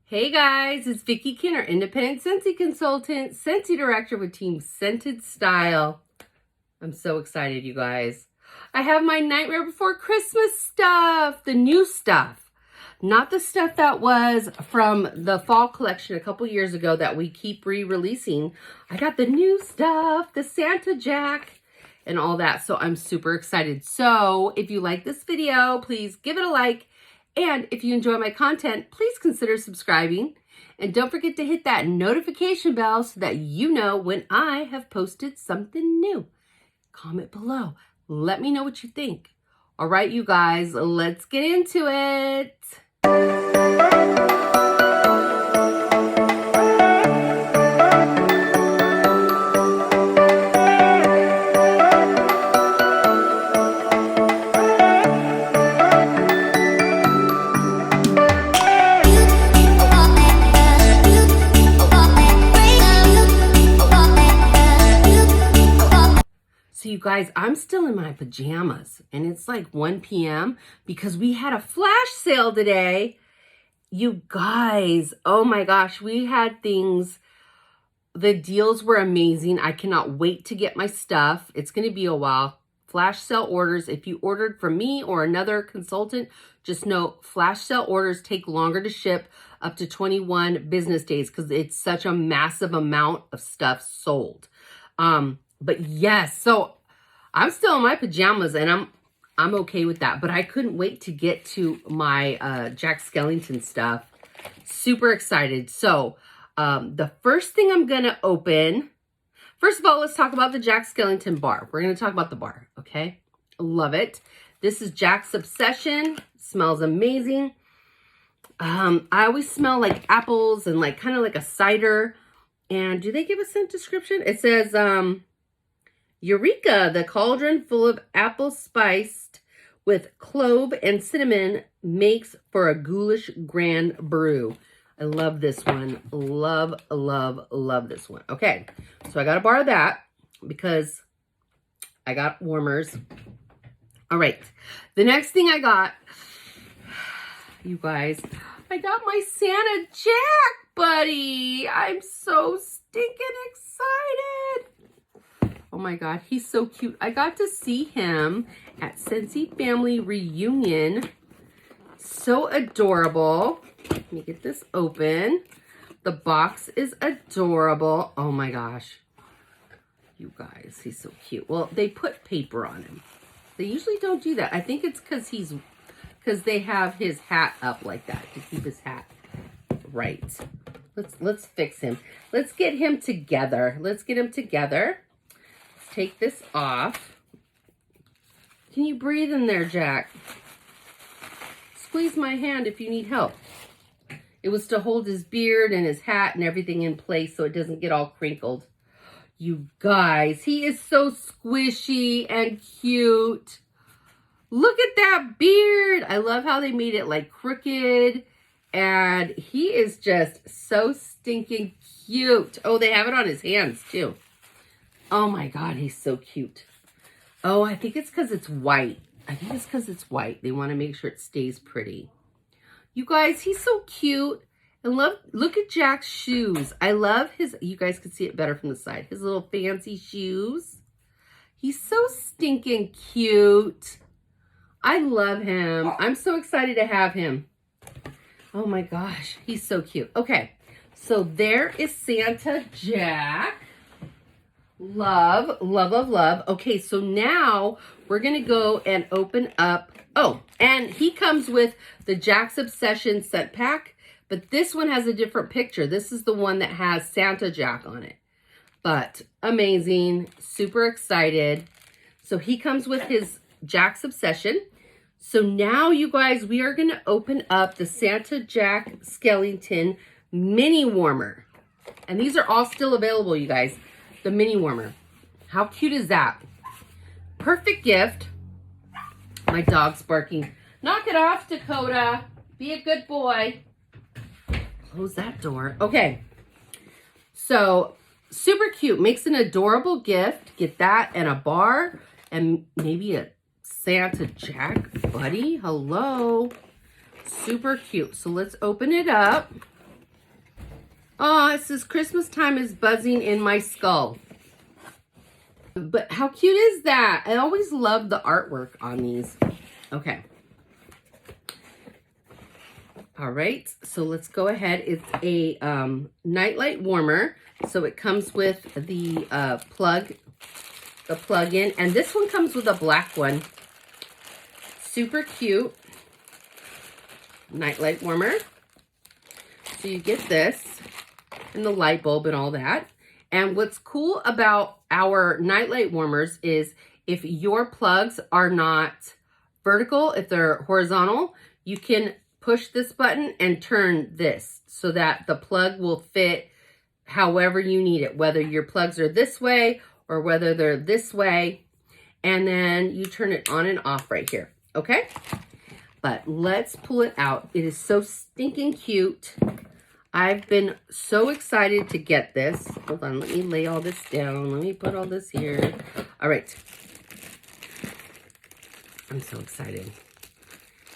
Hey guys, it's Vicki Kinner, independent Scentsy consultant, Scentsy director with Team ScentedStyle. I'm so excited, you guys. I have my Nightmare Before Christmas stuff, the new stuff. Not the stuff that was from the fall collection a couple years ago that we keep re-releasing. I got the new stuff, the Santa Jack and all that. So I'm super excited. So if you like this video, please give it a like. And if you enjoy my content, please consider subscribing. And don't forget to hit that notification bell so that you know when I have posted something new. Comment below. Let me know what you think. All right, you guys, let's get into it. So you guys, I'm still in my pajamas and it's like 1 p.m. because we had a flash sale today. You guys, oh my gosh, we had things. The deals were amazing. I cannot wait to get my stuff. It's going to be a while. Flash sale orders, if you ordered from me or another consultant, just know flash sale orders take longer to ship, up to 21 business days, because it's such a massive amount of stuff sold. But yes, so I'm still in my pajamas and I'm okay with that. But I couldn't wait to get to my Jack Skellington stuff. Super excited. So the first thing I'm gonna open, first of all, let's talk about the Jack Skellington bar. We're gonna talk about the bar, okay? Love it. This is Jack's Obsession. Smells amazing. I always smell like apples and like kind of like a cider. And do they give a scent description? It says, Eureka, the cauldron full of apple spiced with clove and cinnamon makes for a ghoulish grand brew. I love this one. Love, love, love this one. Okay, so I got to borrow that because I got warmers. All right, the next thing I got, you guys, I got my Santa Jack, buddy. I'm so stinking excited. Oh my God, he's so cute. I got to see him at Scentsy Family Reunion. So adorable. Let me get this open. The box is adorable. Oh my gosh. You guys, he's so cute. Well, they put paper on him. They usually don't do that. I think it's because they have his hat up like that to keep his hat right. Let's fix him. Let's get him together. Let's get him together. Take this off. Can you breathe in there, Jack? Squeeze my hand if you need help. It was to hold his beard and his hat and everything in place so it doesn't get all crinkled. You guys, he is so squishy and cute. Look at that beard. I love how they made it like crooked. And he is just so stinking cute. Oh, they have it on his hands too. Oh my God, he's so cute. Oh, I think it's because it's white. I think it's because it's white. They want to make sure it stays pretty. You guys, he's so cute. And look at Jack's shoes. I love his, you guys can see it better from the side. His little fancy shoes. He's so stinking cute. I love him. I'm so excited to have him. Oh my gosh, he's so cute. Okay, so there is Santa Jack. Love, love, love, love. Okay, so now we're going to go and open up. Oh, and he comes with the Jack's Obsession scent pack, but this one has a different picture. This is the one that has Santa Jack on it. But amazing, super excited. So he comes with his Jack's Obsession. So now, you guys, we are going to open up the Santa Jack Skellington mini warmer. And these are all still available, you guys. The mini warmer. How cute is that? Perfect gift. My dog's barking. Knock it off, Dakota. Be a good boy. Close that door. Okay. So, super cute. Makes an adorable gift. Get that and a bar and maybe a Santa Jack buddy. Hello. Super cute. So let's open it up. Oh, it says Christmas time is buzzing in my skull. But how cute is that? I always love the artwork on these. Okay. All right, so let's go ahead. It's a nightlight warmer. So it comes with the plug-in. And this one comes with a black one. Super cute. Nightlight warmer. So you get this and the light bulb and all that. And what's cool about our nightlight warmers is if your plugs are not vertical, if they're horizontal, you can push this button and turn this so that the plug will fit however you need it, whether your plugs are this way or whether they're this way. And then you turn it on and off right here, okay? But let's pull it out. It is so stinking cute. I've been so excited to get this. Hold on, let me lay all this down. Let me put all this here. All right. I'm so excited.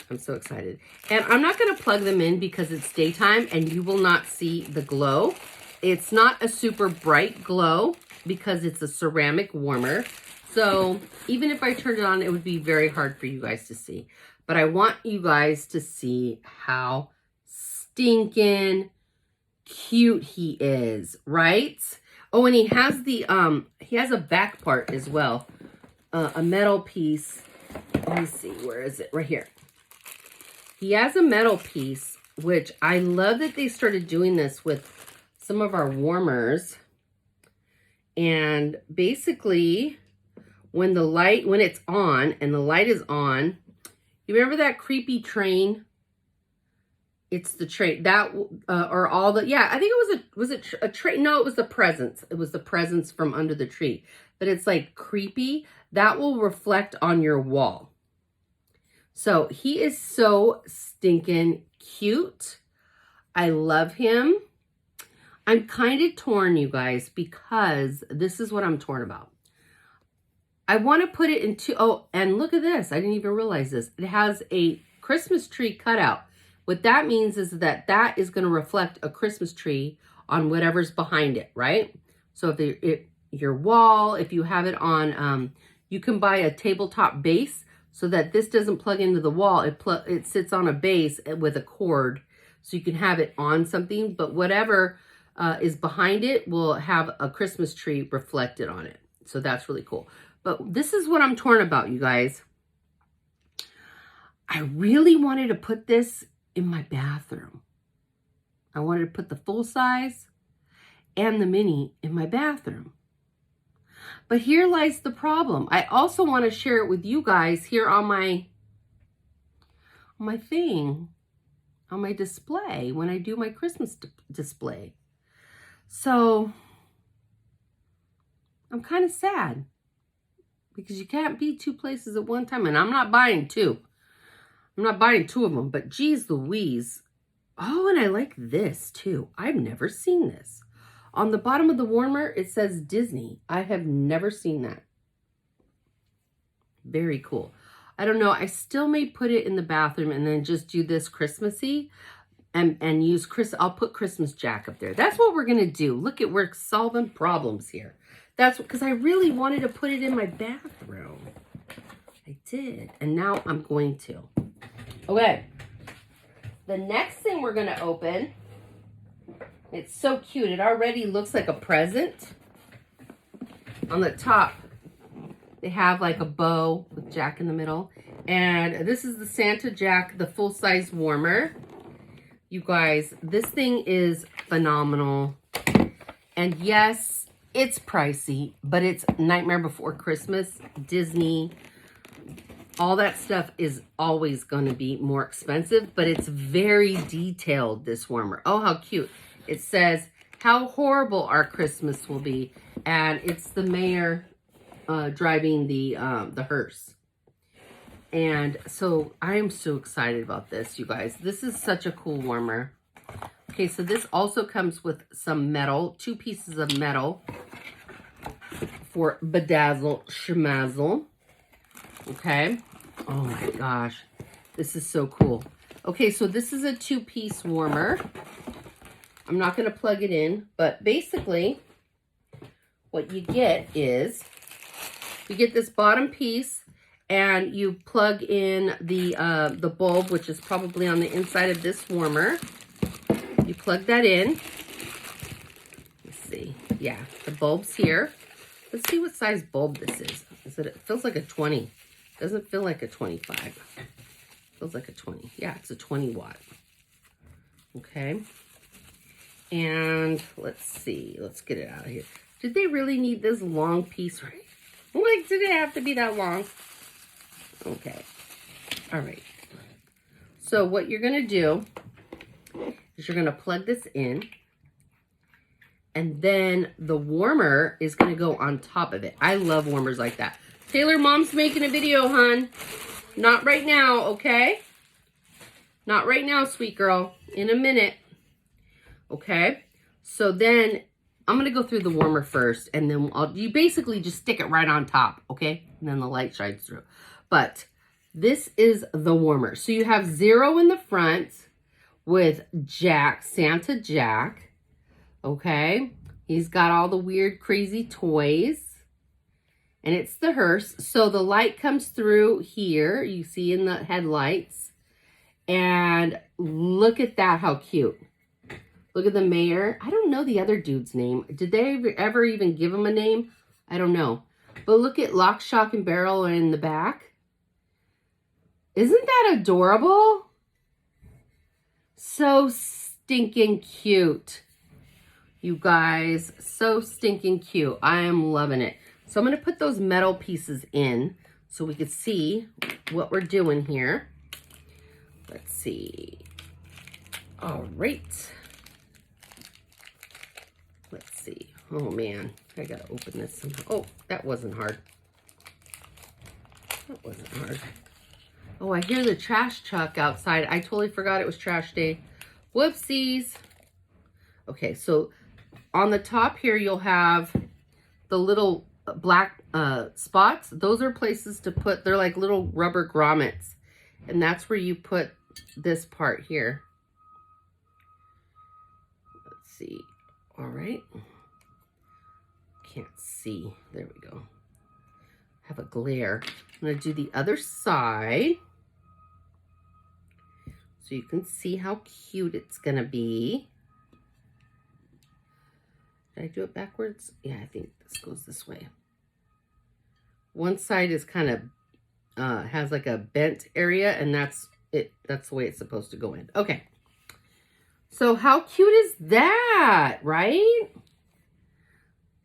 I'm so excited. And I'm not going to plug them in because it's daytime and you will not see the glow. It's not a super bright glow because it's a ceramic warmer. So even if I turned it on, it would be very hard for you guys to see. But I want you guys to see how stinking cute he is, right? Oh, and he has the he has a back part as well, a metal piece. Let me see, where is it? Right here. He has a metal piece, which I love that they started doing this with some of our warmers. And basically, when it's on and the light is on, you remember that creepy train? It's the train that, or all the, yeah, I think it was a train? No, it was the presents. It was the presents from under the tree. But it's like creepy. That will reflect on your wall. So he is so stinking cute. I love him. I'm kind of torn, you guys, because this is what I'm torn about. I want to put it into, oh, and look at this. I didn't even realize this. It has a Christmas tree cutout. What that means is that that is going to reflect a Christmas tree on whatever's behind it, right? So if your wall, if you have it on, you can buy a tabletop base so that this doesn't plug into the wall. It sits on a base with a cord, so you can have it on something. But whatever is behind it will have a Christmas tree reflected on it. So that's really cool. But this is what I'm torn about, you guys. I really wanted to put this in my bathroom. I wanted to put the full size and the mini in my bathroom. But here lies the problem. I also want to share it with you guys here on my thing, on my display, when I do my Christmas display. So I'm kind of sad because you can't be two places at one time. And I'm not buying two. I'm not buying two of them, but geez Louise. Oh, and I like this too. I've never seen this. On the bottom of the warmer, it says Disney. I have never seen that. Very cool. I don't know. I still may put it in the bathroom and then just do this Christmassy and use I'll put Christmas Jack up there. That's what we're going to do. Look at, we're solving problems here. That's because I really wanted to put it in my bathroom. I did. And now I'm going to. Okay. The next thing we're going to open, it's so cute. It already looks like a present. On the top, they have like a bow with Jack in the middle. And this is the Santa Jack, the full-size warmer. You guys, this thing is phenomenal. And yes, it's pricey, but it's Nightmare Before Christmas, Disney. All that stuff is always going to be more expensive, but it's very detailed, this warmer. Oh, how cute. It says, how horrible our Christmas will be. And it's the mayor driving the hearse. And so I am so excited about this, you guys. This is such a cool warmer. Okay, so this also comes with some metal, 2 pieces of metal for bedazzle schmazzle. Okay. Oh my gosh. This is so cool. Okay, so this is a 2-piece warmer. I'm not going to plug it in, but basically what you get is you get this bottom piece and you plug in the bulb, which is probably on the inside of this warmer. You plug that in. Let's see. Yeah, the bulb's here. Let's see what size bulb this is. It feels like a 20. Doesn't feel like a 25. Feels like a 20. Yeah, it's a 20 watt. Okay. And let's see. Let's get it out of here. Did they really need this long piece, right? Like, did it have to be that long? Okay. All right. So what you're going to do is you're going to plug this in. And then the warmer is going to go on top of it. I love warmers like that. Taylor, Mom's making a video, hon. Not right now, okay? Not right now, sweet girl. In a minute. Okay? So then I'm going to go through the warmer first. And then you basically just stick it right on top, okay? And then the light shines through. But this is the warmer. So you have 0 in the front with Jack, Santa Jack. Okay? He's got all the weird, crazy toys. And it's the hearse. So the light comes through here. You see in the headlights. And look at that, how cute. Look at the mayor. I don't know the other dude's name. Did they ever even give him a name? I don't know. But look at Lock, Shock, and Barrel in the back. Isn't that adorable? So stinking cute. You guys, so stinking cute. I am loving it. So I'm going to put those metal pieces in so we can see what we're doing here. Let's see. All right. Let's see. Oh, man. I got to open this somehow. Oh, that wasn't hard. That wasn't hard. Oh, I hear the trash truck outside. I totally forgot it was trash day. Whoopsies. Okay, so on the top here, you'll have the little black spots. Those are places to put, they're like little rubber grommets. And that's where you put this part here. Let's see. All right. Can't see. There we go. Have a glare. I'm going to do the other side. So you can see how cute it's going to be. Did I do it backwards? Yeah, I think this goes this way. One side is kind of has like a bent area, and that's it. That's the way it's supposed to go in. Okay. So how cute is that, right?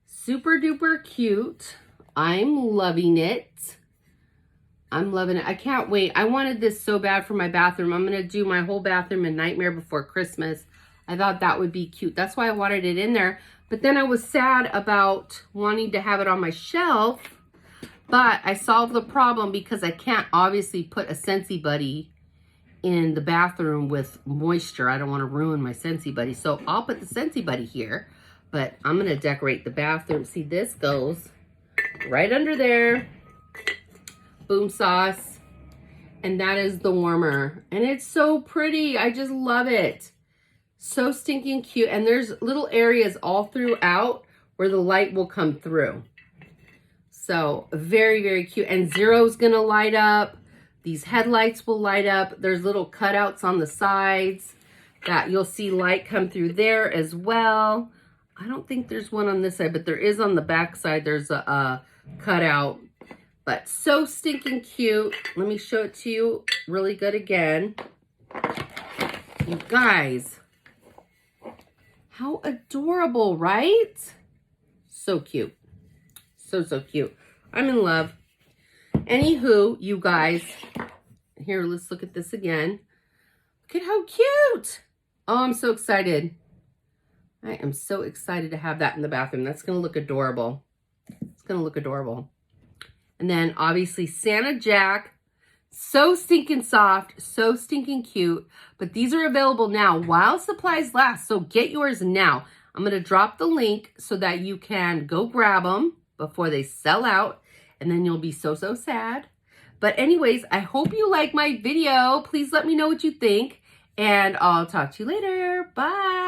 Super duper cute. I'm loving it. I'm loving it. I can't wait. I wanted this so bad for my bathroom. I'm going to do my whole bathroom in Nightmare Before Christmas. I thought that would be cute. That's why I wanted it in there. But then I was sad about wanting to have it on my shelf. But I solved the problem because I can't obviously put a Scentsy Buddy in the bathroom with moisture. I don't want to ruin my Scentsy Buddy. So I'll put the Scentsy Buddy here. But I'm going to decorate the bathroom. See, this goes right under there. Boom sauce. And that is the warmer. And it's so pretty. I just love it. So stinking cute. And there's little areas all throughout where the light will come through. So very, very cute. And 0's going to light up. These headlights will light up. There's little cutouts on the sides that you'll see light come through there as well. I don't think there's one on this side, but there is on the back side. There's a cutout. But so stinking cute. Let me show it to you really good again. You guys, how adorable, right? So cute. So, so cute. I'm in love. Anywho, you guys, here, let's look at this again. Look at how cute. Oh, I'm so excited. I am so excited to have that in the bathroom. That's going to look adorable. It's going to look adorable. And then, obviously, Santa Jack. So stinking soft. So stinking cute. But these are available now while supplies last. So get yours now. I'm going to drop the link so that you can go grab them before they sell out. And then you'll be so, so sad. But anyways, I hope you like my video. Please let me know what you think. And I'll talk to you later. Bye.